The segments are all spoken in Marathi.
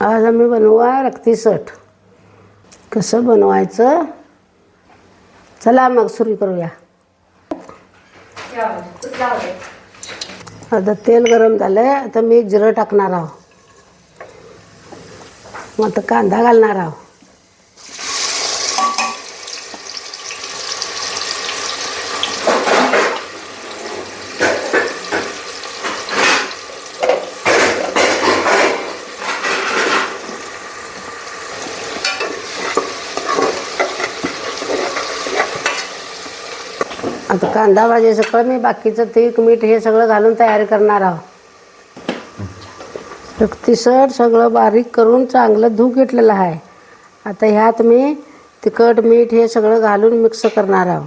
आज आम्ही बनवूया रक्तीसट. कसं बनवायचं चला मग सुरू करूया. आता तेल गरम झालंय. आता मी जिरं टाकणार आहो. मग आता कांदा घालणार आहो. आता कांदा भाजी सगळं मी बाकीचं तीख मीठ हे सगळं घालून तयारी करणार आहो. रक्तीसट सगळं बारीक करून चांगलं धुवून घेतलेलं आहे. आता ह्यात मी तिखट मीठ हे सगळं घालून मिक्स करणार आहो.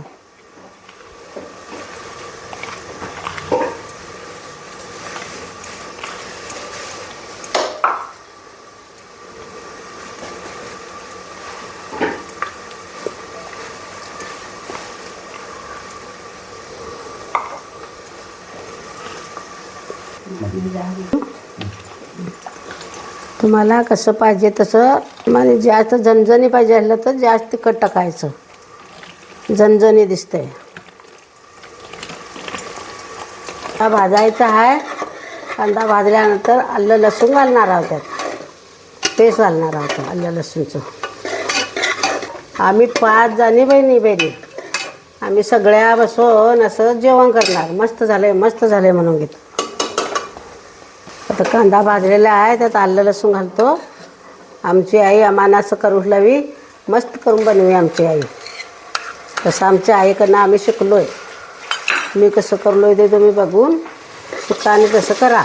तुम्हाला कसं पाहिजे तसं. म्हणजे जास्त झणझणी पाहिजे असलं तर जास्त तिखट टाकायचं. झणझणी दिसते. हा भाजायचा आहे. कांदा भाजल्यानंतर आलं लसूण घालणार आहोत. त्यात पेस्ट घालणार आहोत आलं लसूणचं. आम्ही 5 जणी बहिणी आम्ही सगळ्या बसून असं जेवण करणार. मस्त झालंय म्हणून घेतो. आता कांदा भाजलेला आहे. त्यात आलं लसूण घालतो. आमची आई आम्हाला असं करून लावी मस्त करून बनवी आमची आई. तसं आमच्या आईकडनं आम्ही शिकलो आहे. मी कसं करलो आहे ते तुम्ही बघून शिका आणि कसं करा.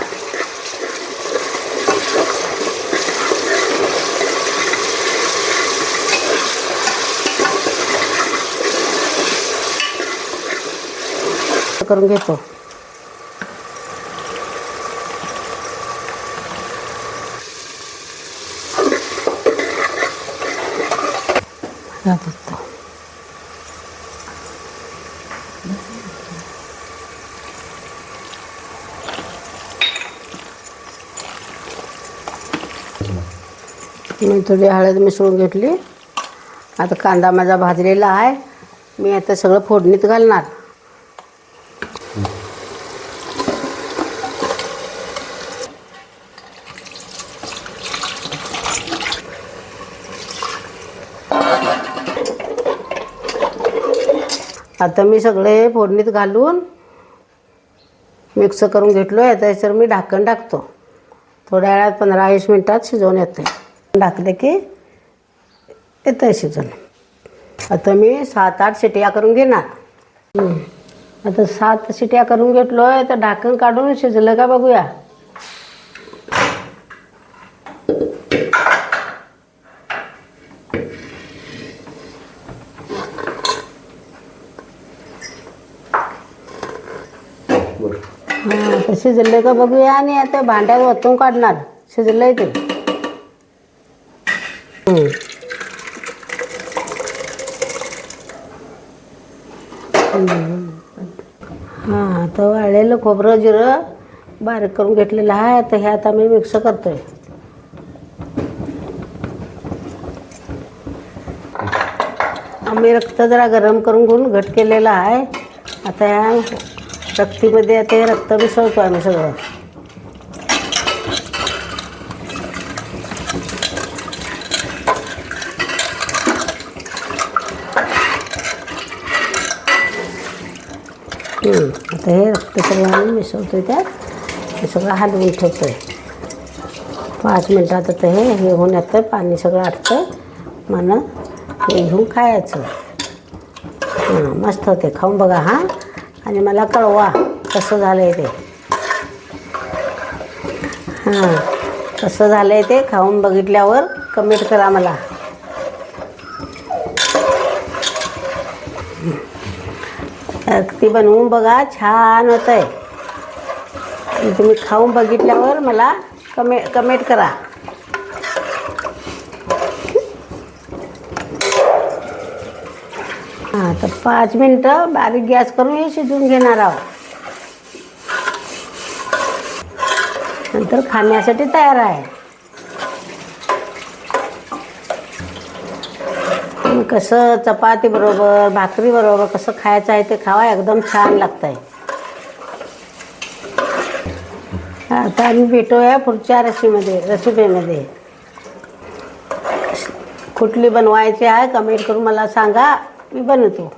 करून घेतो. मी थोडी हळद मिसळून घेतली. आता कांदा माझा भाजलेला आहे. मी आता सगळं फोडणीत घालणार. आता मी सगळे फोडणीत घालून मिक्स करून घेतलो आहे. आता याच्यावर मी ढाकण टाकतो. थोड्या वेळात 15-20 मिनटात शिजवून येते. ढाकले की येतं शिजून. आता मी 7-8 शिट्या करून घेणार. आता 7 शिट्या करून घेतलो आहे. तर ढाकण काढून शिजलं का बघूया. हां तर शिजलं का बघूया. आणि आता भांड्यात वतून काढणार. शिजलं आहे ते. हां तर वाळलेलं खोबरं जिरं बारीक करून घेतलेलं आहे. आता ह्यात आम्ही मिक्स करतोय. आम्ही रक्त जरा गरम करून घेऊन घट केलेला आहे. आता ह्या रक्तीमध्ये आता हे रक्त मिसळतो आम्ही सगळं. आता हे रक्त सगळं आम्ही मिसळतोय. त्यात हे सगळं हलवून ठेवतोय. 5 मिनटात आता हे होऊन येतं. पाणी सगळं आटतं. म्हणून हे घेऊन खायचं. मस्त होते. खाऊन बघा हां. आणि मला कळवा कसं झालं आहे ते. हां कसं झालं आहे ते खाऊन बघितल्यावर कमेंट करा मला. ती बनवून बघा छान होतं आहे. तुम्ही खाऊन बघितल्यावर मला कमेंट करा. हां तर 5 मिनटं बारीक गॅस करून हे शिजवून घेणार आहोत. नंतर खाण्यासाठी तयार आहे. कसं चपाती बरोबर भाकरी बरोबर कसं खायचं आहे ते खावा, एकदम छान लागतंय. आता आम्ही भेटूया पुढच्या रेसिपीमध्ये. कुठली बनवायची आहे कमेंट करून मला सांगा, मी बनवतो.